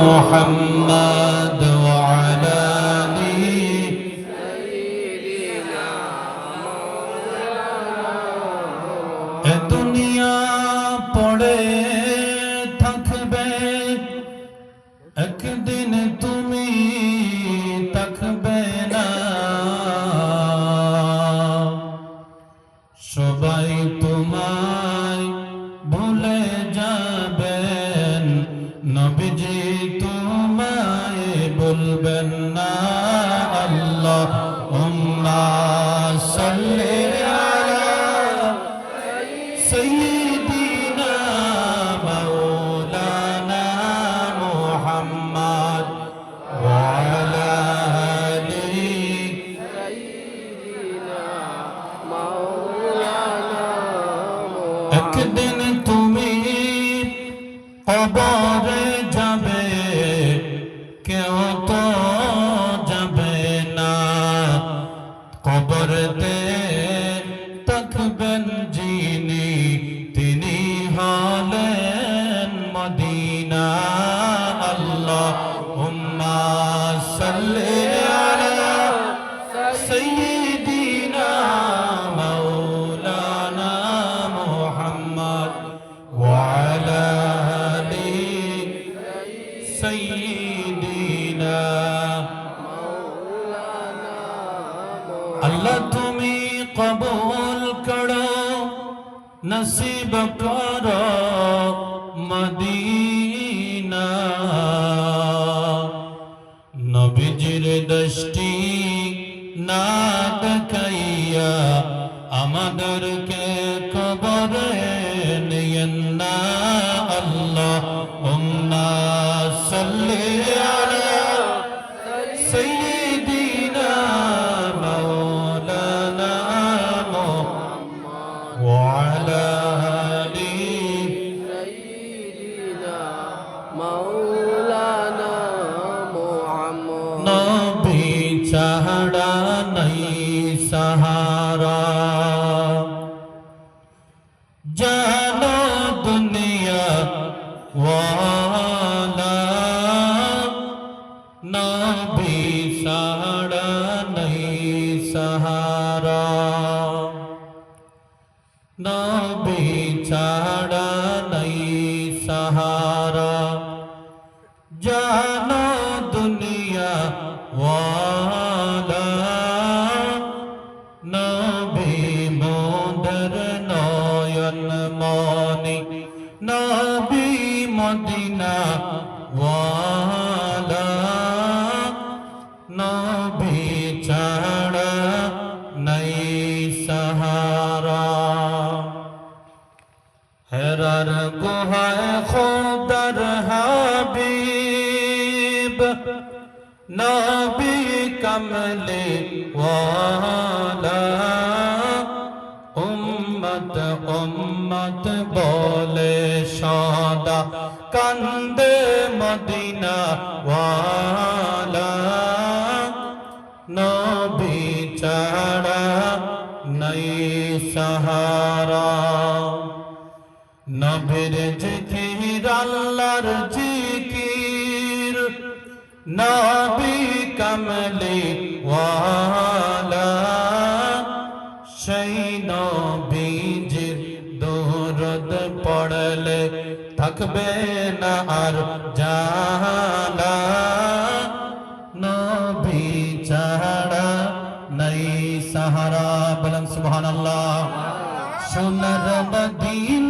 محمد وعلى آله এ দুনিয়া পড়ে থাকবে একদিন তুমি থাকবে না সবাই তোমায় ভুলে যাবেন নবীজি তোমায় বলবেন না আল্লাহুম্মা সাল্লি আলা সাইয়্যিদিনা মাওলানা মুহাম্মদ ওয়া আলা আলি সাইয়্যিদিনা মাওলানা একদিন তুমি কবরে যাবে কেউ তো যাবে না কবরতে থাকবেন যিনি তিনি হলেন মদিনা আল্লাহুম্মা সাল্লি আলা সাইয়্যিদিনা মাওলানা মুহাম্মদ ওয়া আলা আলি সাইয়্যিদিনা আল্লাহ তুমি কবুল করো নসিব করো মদিনা নবীজির দৃষ্টি না দেখাইয়া আমাদেরকে কবরে নিয়েন না আল্লাহুম্মা সাল্লি আলা সাইয়্যিদিনা মাওলানা মুহাম্মদ ওয়া আলা আলি সাইয়্যিদিনা মাওলানা মুহাম্মদ নবী ছাড়া নাই সাহারা জানো দুনিয়া ওয়ালা নবী ছাড়া নাই সাহারা নবী ছাড়া নাই সাহারা জানো দুনিয়া ওয়ালা নবী মোদের নয়ন মনি নবী মদিনা ওয়ালা নবী ছাড়া নাই সাহারা হেরার গুহায় খোদার হাবিব নবী কমলে ওয়ালা উম্মত উম্মত বলে সদা কান্দে মদিনা ওয়ালা নবী ছাড়া নাই সাহারা নবীর জিকির আল্লাহর জিকির নবী কমলে ওয়ালা সেই নবীজির দরুদ পড়লে থাকবে না আর জালা নবী ছাড়া নাই সাহারা বলেন সুবহানাল্লাহ সোনার মদিনা